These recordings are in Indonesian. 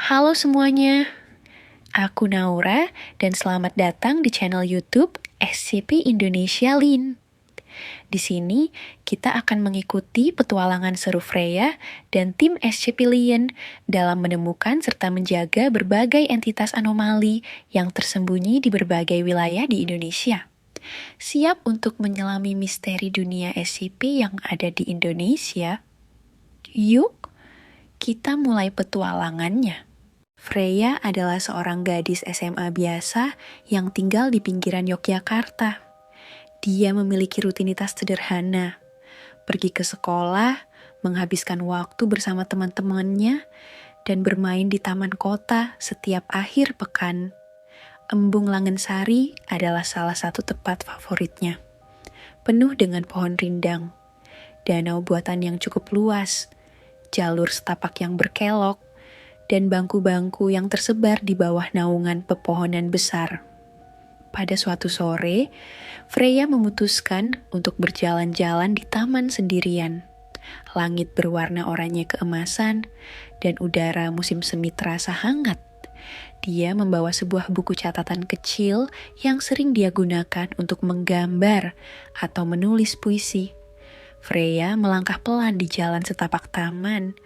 Halo semuanya, aku Naura dan selamat datang di channel YouTube SCP Indonesia Lin. Di sini kita akan mengikuti petualangan seru Freya dan tim SCP Lien dalam menemukan serta menjaga berbagai entitas anomali yang tersembunyi di berbagai wilayah di Indonesia. Siap untuk menyelami misteri dunia SCP yang ada di Indonesia? Yuk, kita mulai petualangannya. Freya adalah seorang gadis SMA biasa yang tinggal di pinggiran Yogyakarta. Dia memiliki rutinitas sederhana, pergi ke sekolah, menghabiskan waktu bersama teman-temannya, dan bermain di taman kota setiap akhir pekan. Embung Langensari adalah salah satu tempat favoritnya, penuh dengan pohon rindang, danau buatan yang cukup luas, jalur setapak yang berkelok, dan bangku-bangku yang tersebar di bawah naungan pepohonan besar. Pada suatu sore, Freya memutuskan untuk berjalan-jalan di taman sendirian. Langit berwarna oranye keemasan, dan udara musim semi terasa hangat. Dia membawa sebuah buku catatan kecil yang sering dia gunakan untuk menggambar atau menulis puisi. Freya melangkah pelan di jalan setapak taman,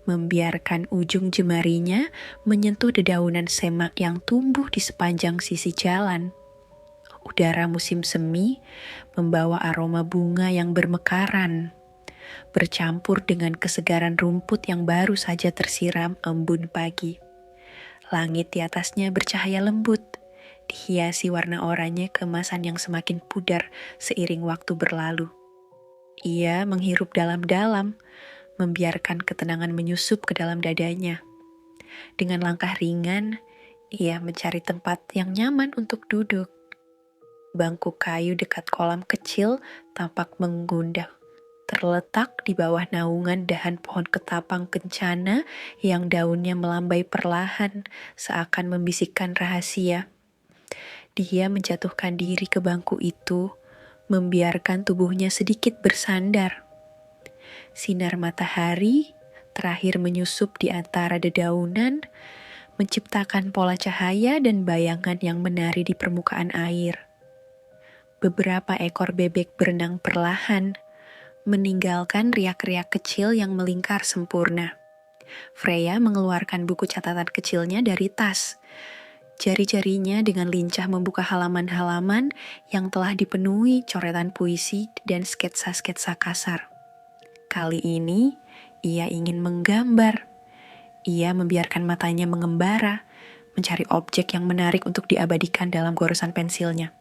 membiarkan ujung jemarinya menyentuh dedaunan semak yang tumbuh di sepanjang sisi jalan. Udara musim semi membawa aroma bunga yang bermekaran, bercampur dengan kesegaran rumput yang baru saja tersiram embun pagi. Langit di atasnya bercahaya lembut, dihiasi warna oranye keemasan yang semakin pudar seiring waktu berlalu. Ia menghirup dalam-dalam, membiarkan ketenangan menyusup ke dalam dadanya. Dengan langkah ringan, ia mencari tempat yang nyaman untuk duduk. Bangku kayu dekat kolam kecil tampak menggundah, terletak di bawah naungan dahan pohon ketapang kencana yang daunnya melambai perlahan seakan membisikkan rahasia. Dia menjatuhkan diri ke bangku itu, membiarkan tubuhnya sedikit bersandar. Sinar matahari terakhir menyusup di antara dedaunan, menciptakan pola cahaya dan bayangan yang menari di permukaan air. Beberapa ekor bebek berenang perlahan, meninggalkan riak-riak kecil yang melingkar sempurna. Freya mengeluarkan buku catatan kecilnya dari tas. Jari-jarinya dengan lincah membuka halaman-halaman yang telah dipenuhi coretan puisi dan sketsa-sketsa kasar. Kali ini, ia ingin menggambar. Ia membiarkan matanya mengembara, mencari objek yang menarik untuk diabadikan dalam goresan pensilnya.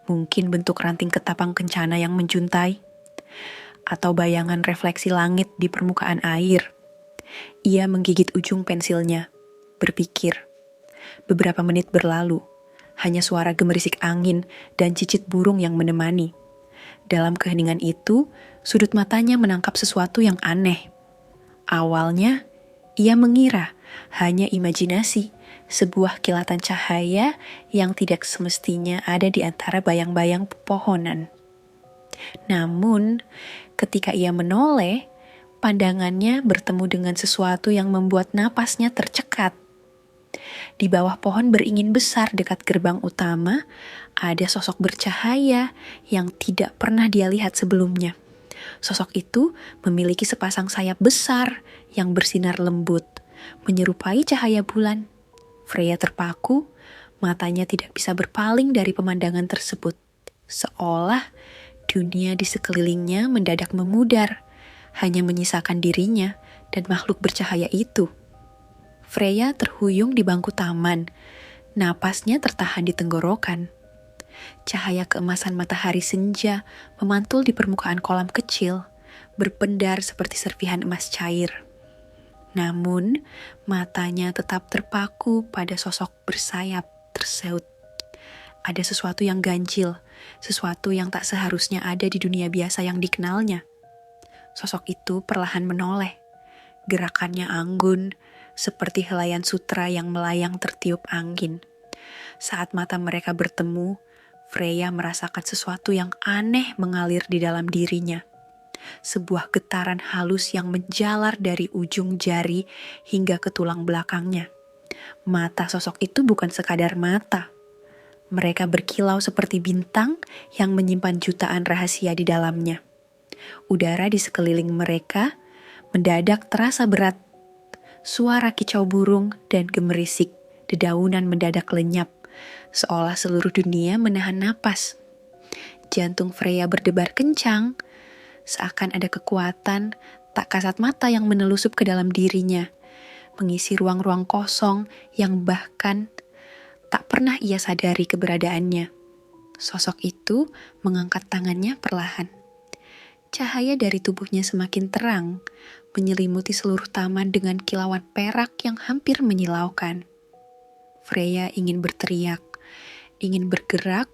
Mungkin bentuk ranting ketapang kencana yang menjuntai, atau bayangan refleksi langit di permukaan air. Ia menggigit ujung pensilnya, berpikir. Beberapa menit berlalu, hanya suara gemerisik angin dan cicit burung yang menemani. Dalam keheningan itu, sudut matanya menangkap sesuatu yang aneh. Awalnya, ia mengira hanya imajinasi, sebuah kilatan cahaya yang tidak semestinya ada di antara bayang-bayang pepohonan. Namun, ketika ia menoleh, pandangannya bertemu dengan sesuatu yang membuat napasnya tercekat. Di bawah pohon beringin besar dekat gerbang utama, ada sosok bercahaya yang tidak pernah dia lihat sebelumnya. Sosok itu memiliki sepasang sayap besar yang bersinar lembut, menyerupai cahaya bulan. Freya terpaku, matanya tidak bisa berpaling dari pemandangan tersebut. Seolah dunia di sekelilingnya mendadak memudar, hanya menyisakan dirinya dan makhluk bercahaya itu. Freya terhuyung di bangku taman, napasnya tertahan di tenggorokan. Cahaya keemasan matahari senja memantul di permukaan kolam kecil, berpendar seperti serpihan emas cair. Namun, matanya tetap terpaku pada sosok bersayap terseut. Ada sesuatu yang ganjil, sesuatu yang tak seharusnya ada di dunia biasa yang dikenalnya. Sosok itu perlahan menoleh. Gerakannya anggun, seperti helaian sutra yang melayang tertiup angin. Saat mata mereka bertemu, Freya merasakan sesuatu yang aneh mengalir di dalam dirinya. sebuah getaran halus yang menjalar dari ujung jari hingga ke tulang belakangnya. Mata sosok itu bukan sekadar mata. Mereka berkilau seperti bintang yang menyimpan jutaan rahasia di dalamnya. Udara di sekeliling mereka mendadak terasa berat. Suara kicau burung dan gemerisik dedaunan mendadak lenyap, seolah seluruh dunia menahan napas. Jantung Freya berdebar kencang, seakan ada kekuatan tak kasat mata yang menelusup ke dalam dirinya, mengisi ruang-ruang kosong yang bahkan tak pernah ia sadari keberadaannya. Sosok itu mengangkat tangannya perlahan. Cahaya dari tubuhnya semakin terang, menyelimuti seluruh taman dengan kilauan perak yang hampir menyilaukan. Freya ingin berteriak, ingin bergerak,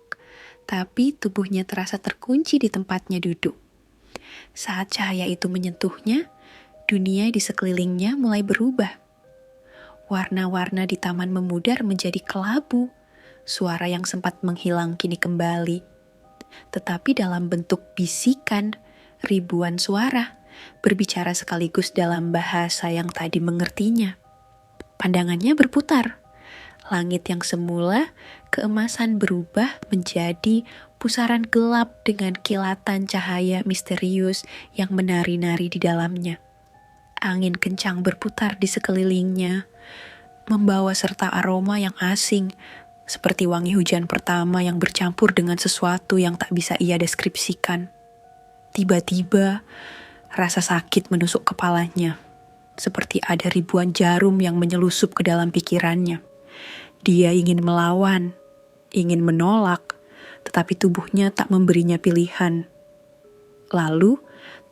tapi tubuhnya terasa terkunci di tempatnya duduk. Saat cahaya itu menyentuhnya, dunia di sekelilingnya mulai berubah. Warna-warna di taman memudar menjadi kelabu, suara yang sempat menghilang kini kembali. Tetapi dalam bentuk bisikan, ribuan suara berbicara sekaligus dalam bahasa yang tadi mengertinya. Pandangannya berputar. Langit yang semula keemasan berubah menjadi pusaran gelap dengan kilatan cahaya misterius yang menari-nari di dalamnya. Angin kencang berputar di sekelilingnya, membawa serta aroma yang asing, seperti wangi hujan pertama yang bercampur dengan sesuatu yang tak bisa ia deskripsikan. Tiba-tiba, rasa sakit menusuk kepalanya, seperti ada ribuan jarum yang menyelusup ke dalam pikirannya. Dia ingin melawan, ingin menolak, tetapi tubuhnya tak memberinya pilihan. Lalu,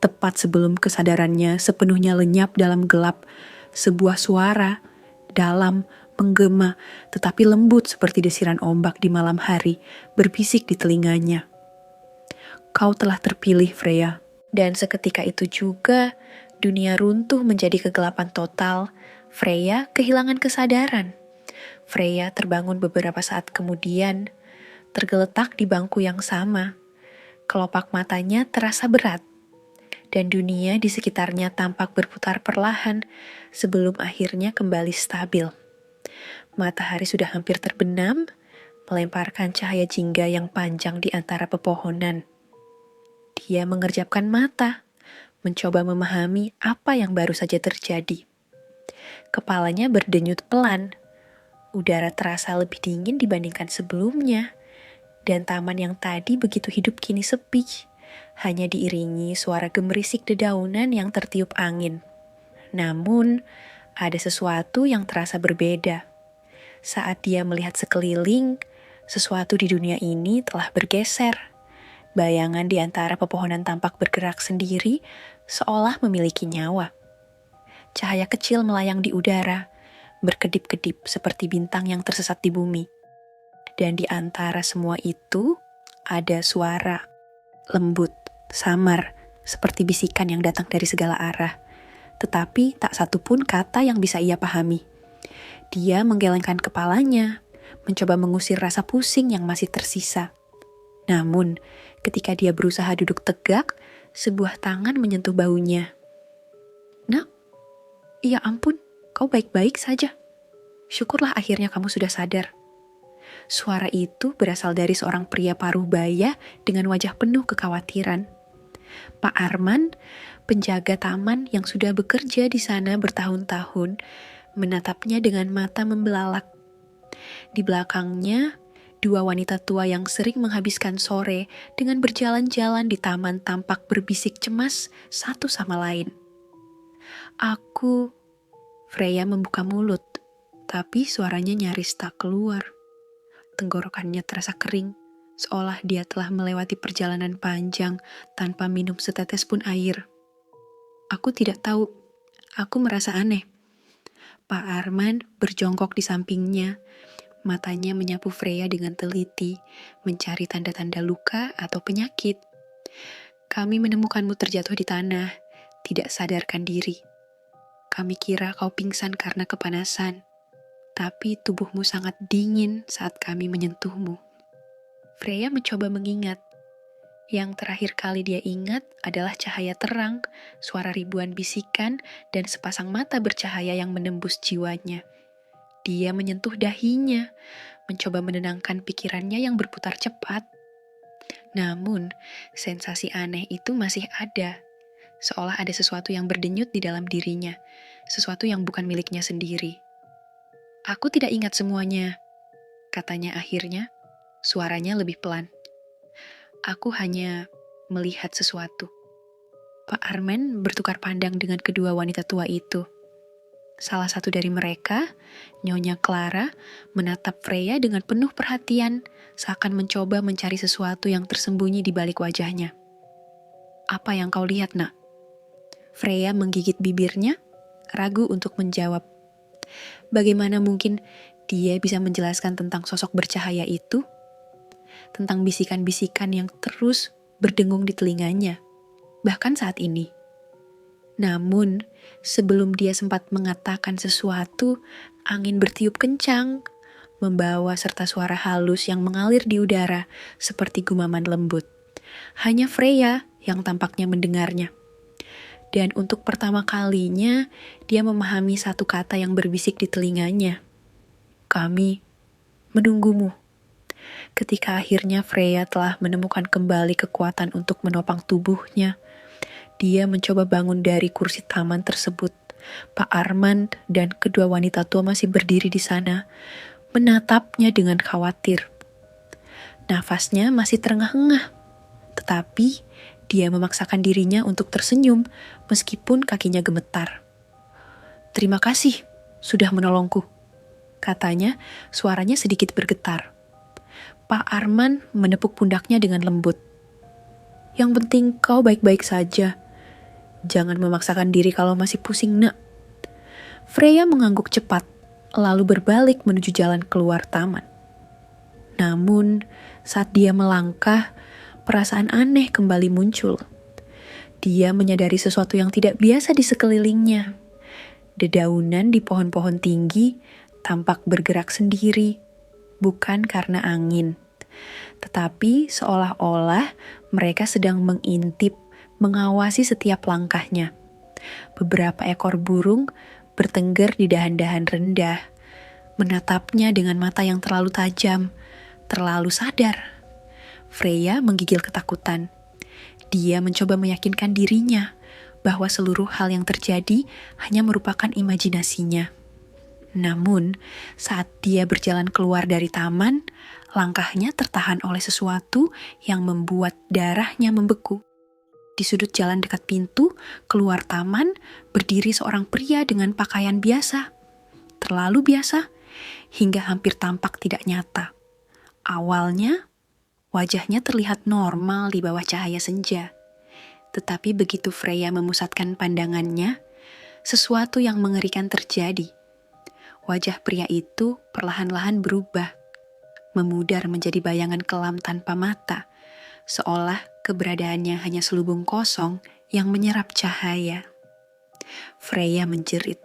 tepat sebelum kesadarannya sepenuhnya lenyap dalam gelap, sebuah suara dalam, menggema, tetapi lembut seperti desiran ombak di malam hari, berbisik di telinganya. Kau telah terpilih, Freya. Dan seketika itu juga, dunia runtuh menjadi kegelapan total. Freya kehilangan kesadaran. Freya terbangun beberapa saat kemudian, tergeletak di bangku yang sama. Kelopak matanya terasa berat, dan dunia di sekitarnya tampak berputar perlahan sebelum akhirnya kembali stabil. Matahari sudah hampir terbenam, melemparkan cahaya jingga yang panjang di antara pepohonan. Dia mengerjapkan mata, mencoba memahami apa yang baru saja terjadi. Kepalanya berdenyut pelan. Udara terasa lebih dingin dibandingkan sebelumnya, dan taman yang tadi begitu hidup kini sepi, hanya diiringi suara gemerisik dedaunan yang tertiup angin. Namun, ada sesuatu yang terasa berbeda. Saat dia melihat sekeliling, sesuatu di dunia ini telah bergeser. Bayangan di antara pepohonan tampak bergerak sendiri, seolah memiliki nyawa. Cahaya kecil melayang di udara, berkedip-kedip seperti bintang yang tersesat di bumi. Dan di antara semua itu, ada suara lembut, samar, seperti bisikan yang datang dari segala arah. Tetapi tak satu pun kata yang bisa ia pahami. Dia menggelengkan kepalanya, mencoba mengusir rasa pusing yang masih tersisa. Namun, ketika dia berusaha duduk tegak, sebuah tangan menyentuh bahunya. "Nak, ya ampun, kau baik-baik saja. Syukurlah akhirnya kamu sudah sadar." Suara itu berasal dari seorang pria paruh-baya dengan wajah penuh kekhawatiran. Pak Arman, penjaga taman yang sudah bekerja di sana bertahun-tahun, menatapnya dengan mata membelalak. Di belakangnya, dua wanita tua yang sering menghabiskan sore dengan berjalan-jalan di taman tampak berbisik cemas satu sama lain. Freya membuka mulut, tapi suaranya nyaris tak keluar. Tenggorokannya terasa kering, seolah dia telah melewati perjalanan panjang tanpa minum setetes pun air. "Aku tidak tahu, aku merasa aneh." Pak Arman berjongkok di sampingnya, matanya menyapu Freya dengan teliti, mencari tanda-tanda luka atau penyakit. "Kami menemukanmu terjatuh di tanah, tidak sadarkan diri. Kami kira kau pingsan karena kepanasan, tapi tubuhmu sangat dingin saat kami menyentuhmu." Freya mencoba mengingat. Yang terakhir kali dia ingat adalah cahaya terang, suara ribuan bisikan, dan sepasang mata bercahaya yang menembus jiwanya. Dia menyentuh dahinya, mencoba menenangkan pikirannya yang berputar cepat. Namun, sensasi aneh itu masih ada, seolah ada sesuatu yang berdenyut di dalam dirinya, sesuatu yang bukan miliknya sendiri. "Aku tidak ingat semuanya," katanya akhirnya, suaranya lebih pelan. "Aku hanya melihat sesuatu." Pak Arman bertukar pandang dengan kedua wanita tua itu. Salah satu dari mereka, Nyonya Clara, menatap Freya dengan penuh perhatian, seakan mencoba mencari sesuatu yang tersembunyi di balik wajahnya. "Apa yang kau lihat, Nak?" Freya menggigit bibirnya, ragu untuk menjawab. Bagaimana mungkin dia bisa menjelaskan tentang sosok bercahaya itu? Tentang bisikan-bisikan yang terus berdengung di telinganya, bahkan saat ini. Namun, sebelum dia sempat mengatakan sesuatu, angin bertiup kencang, membawa serta suara halus yang mengalir di udara seperti gumaman lembut. Hanya Freya yang tampaknya mendengarnya. Dan untuk pertama kalinya, dia memahami satu kata yang berbisik di telinganya. "Kami menunggumu." Ketika akhirnya Freya telah menemukan kembali kekuatan untuk menopang tubuhnya, dia mencoba bangun dari kursi taman tersebut. Pak Arman dan kedua wanita tua masih berdiri di sana, menatapnya dengan khawatir. Nafasnya masih terengah-engah, tetapi dia memaksakan dirinya untuk tersenyum meskipun kakinya gemetar. "Terima kasih sudah menolongku," katanya, suaranya sedikit bergetar. Pak Arman menepuk pundaknya dengan lembut. "Yang penting kau baik-baik saja. Jangan memaksakan diri kalau masih pusing, Nak." Freya mengangguk cepat, lalu berbalik menuju jalan keluar taman. Namun, saat dia melangkah, perasaan aneh kembali muncul. Dia menyadari sesuatu yang tidak biasa di sekelilingnya. Dedaunan di pohon-pohon tinggi tampak bergerak sendiri, bukan karena angin, tetapi seolah-olah mereka sedang mengintip, mengawasi setiap langkahnya. Beberapa ekor burung bertengger di dahan-dahan rendah, menatapnya dengan mata yang terlalu tajam, terlalu sadar. Freya menggigil ketakutan. Dia mencoba meyakinkan dirinya bahwa seluruh hal yang terjadi hanya merupakan imajinasinya. Namun, saat dia berjalan keluar dari taman, langkahnya tertahan oleh sesuatu yang membuat darahnya membeku. Di sudut jalan dekat pintu, keluar taman, berdiri seorang pria dengan pakaian biasa. Terlalu biasa, hingga hampir tampak tidak nyata. Awalnya, wajahnya terlihat normal di bawah cahaya senja. Tetapi begitu Freya memusatkan pandangannya, sesuatu yang mengerikan terjadi. Wajah pria itu perlahan-lahan berubah, memudar menjadi bayangan kelam tanpa mata, seolah keberadaannya hanya selubung kosong yang menyerap cahaya. Freya menjerit.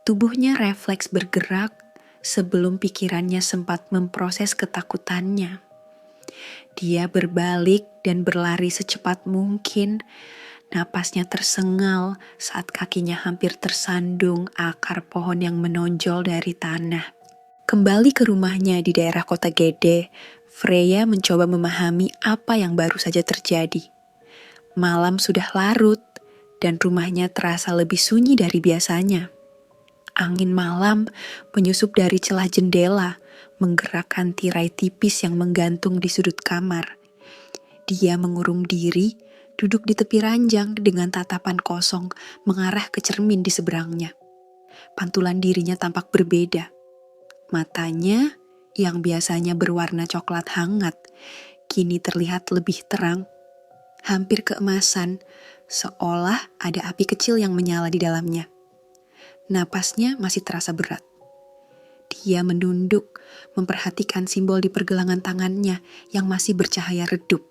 Tubuhnya refleks bergerak sebelum pikirannya sempat memproses ketakutannya. Dia berbalik dan berlari secepat mungkin. Napasnya tersengal saat kakinya hampir tersandung akar pohon yang menonjol dari tanah. Kembali ke rumahnya di daerah kota Gede, Freya mencoba memahami apa yang baru saja terjadi. Malam sudah larut dan rumahnya terasa lebih sunyi dari biasanya. Angin malam menyusup dari celah jendela, menggerakkan tirai tipis yang menggantung di sudut kamar. Dia mengurung diri, duduk di tepi ranjang dengan tatapan kosong mengarah ke cermin di seberangnya. Pantulan dirinya tampak berbeda. Matanya yang biasanya berwarna coklat hangat, kini terlihat lebih terang, hampir keemasan, seolah ada api kecil yang menyala di dalamnya. Napasnya masih terasa berat. Dia menunduk, memperhatikan simbol di pergelangan tangannya yang masih bercahaya redup.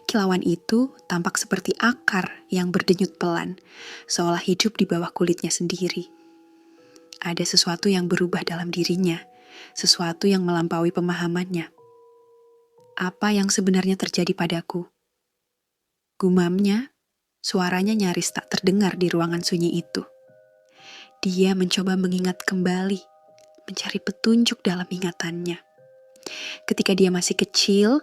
Kilauan itu tampak seperti akar yang berdenyut pelan, seolah hidup di bawah kulitnya sendiri. Ada sesuatu yang berubah dalam dirinya, sesuatu yang melampaui pemahamannya. apa yang sebenarnya terjadi padaku. Gumamnya, suaranya nyaris tak terdengar di ruangan sunyi itu. Dia mencoba mengingat kembali, mencari petunjuk dalam ingatannya. Ketika dia masih kecil,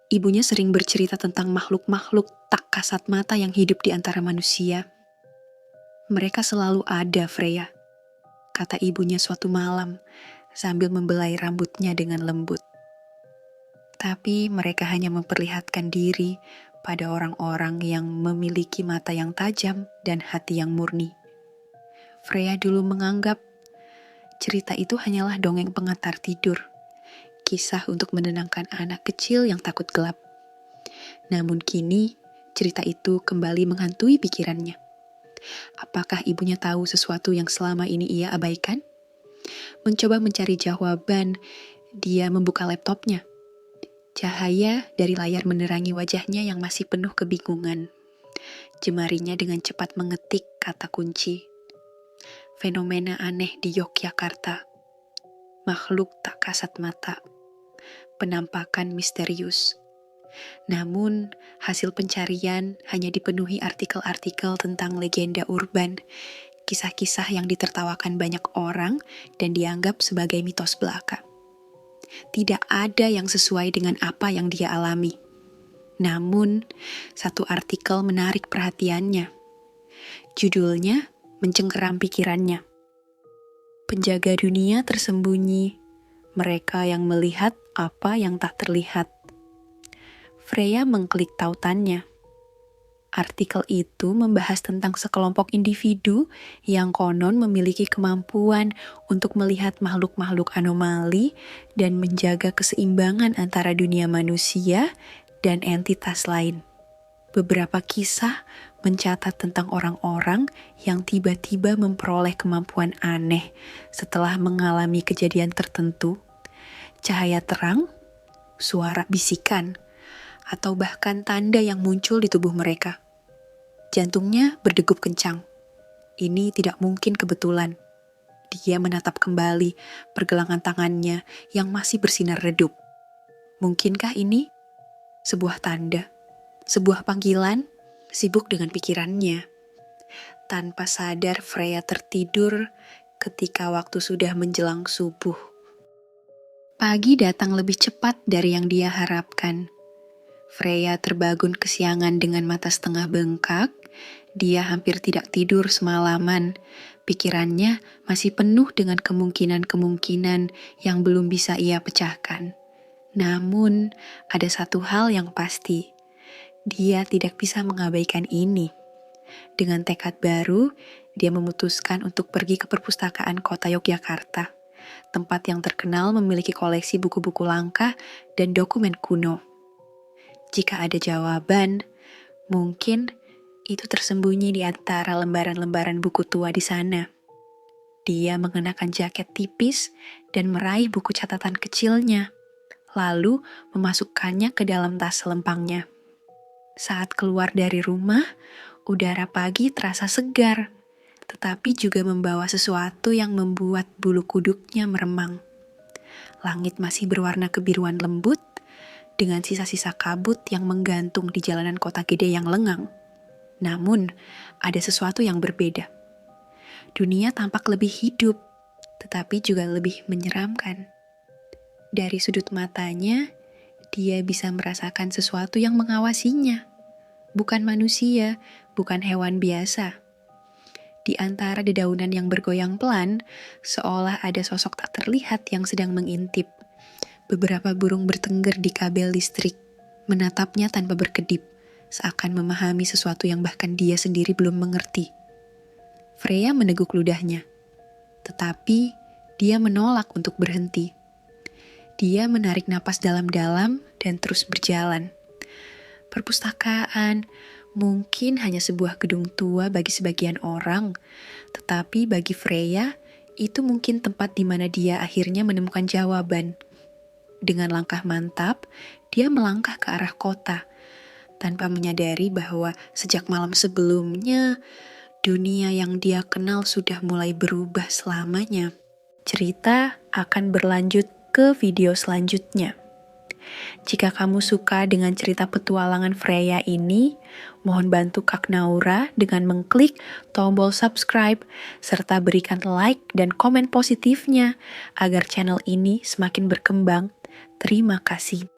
ibunya sering bercerita tentang makhluk-makhluk tak kasat mata yang hidup di antara manusia. Mereka selalu ada, Freya, kata ibunya suatu malam sambil membelai rambutnya dengan lembut. Tapi mereka hanya memperlihatkan diri pada orang-orang yang memiliki mata yang tajam dan hati yang murni. Freya dulu menganggap cerita itu hanyalah dongeng pengantar tidur, kisah untuk menenangkan anak kecil yang takut gelap. Namun kini, cerita itu kembali menghantui pikirannya. Apakah ibunya tahu sesuatu yang selama ini ia abaikan? Mencoba mencari jawaban, dia membuka laptopnya. Cahaya dari layar menerangi wajahnya yang masih penuh kebingungan. Jemarinya dengan cepat mengetik kata kunci. Fenomena aneh di Yogyakarta. Makhluk tak kasat mata. Penampakan misterius. Namun, hasil pencarian hanya dipenuhi artikel-artikel tentang legenda urban, kisah-kisah yang ditertawakan banyak orang dan dianggap sebagai mitos belaka. Tidak ada yang sesuai dengan apa yang dia alami. Namun, satu artikel menarik perhatiannya. Judulnya mencengkeram pikirannya. Penjaga dunia tersembunyi, mereka yang melihat apa yang tak terlihat. Freya mengklik tautannya. Artikel itu membahas tentang sekelompok individu yang konon memiliki kemampuan untuk melihat makhluk-makhluk anomali dan menjaga keseimbangan antara dunia manusia dan entitas lain. Beberapa kisah mencatat tentang orang-orang yang tiba-tiba memperoleh kemampuan aneh setelah mengalami kejadian tertentu, cahaya terang, suara bisikan, atau bahkan tanda yang muncul di tubuh mereka. Jantungnya berdegup kencang. Ini tidak mungkin kebetulan. Dia menatap kembali pergelangan tangannya yang masih bersinar redup. Mungkinkah ini sebuah tanda, sebuah panggilan? Sibuk dengan pikirannya. Tanpa sadar, Freya tertidur ketika waktu sudah menjelang subuh. Pagi datang lebih cepat dari yang dia harapkan. Freya terbangun kesiangan dengan mata setengah bengkak. Dia hampir tidak tidur semalaman. Pikirannya masih penuh dengan kemungkinan-kemungkinan yang belum bisa ia pecahkan. Namun, ada satu hal yang pasti. Dia tidak bisa mengabaikan ini. Dengan tekad baru, dia memutuskan untuk pergi ke perpustakaan kota Yogyakarta, tempat yang terkenal memiliki koleksi buku-buku langka dan dokumen kuno. Jika ada jawaban, mungkin itu tersembunyi di antara lembaran-lembaran buku tua di sana. Dia mengenakan jaket tipis dan meraih buku catatan kecilnya, lalu memasukkannya ke dalam tas selempangnya. Saat keluar dari rumah, udara pagi terasa segar, tetapi juga membawa sesuatu yang membuat bulu kuduknya meremang. Langit masih berwarna kebiruan lembut, dengan sisa-sisa kabut yang menggantung di jalanan kota gede yang lengang. Namun, ada sesuatu yang berbeda. Dunia tampak lebih hidup, tetapi juga lebih menyeramkan. Dari sudut matanya, dia bisa merasakan sesuatu yang mengawasinya. Bukan manusia, bukan hewan biasa. Di antara dedaunan yang bergoyang pelan, seolah ada sosok tak terlihat yang sedang mengintip. Beberapa burung bertengger di kabel listrik, menatapnya tanpa berkedip, seakan memahami sesuatu yang bahkan dia sendiri belum mengerti. Freya meneguk ludahnya, tetapi dia menolak untuk berhenti. Dia menarik napas dalam-dalam dan terus berjalan. Perpustakaan mungkin hanya sebuah gedung tua bagi sebagian orang, tetapi bagi Freya, itu mungkin tempat di mana dia akhirnya menemukan jawaban. Dengan langkah mantap, dia melangkah ke arah kota, tanpa menyadari bahwa sejak malam sebelumnya, dunia yang dia kenal sudah mulai berubah selamanya. Cerita akan berlanjut ke video selanjutnya. Jika kamu suka dengan cerita petualangan Freya ini, mohon bantu Kak Naura dengan mengklik tombol subscribe serta berikan like dan komen positifnya agar channel ini semakin berkembang. Terima kasih.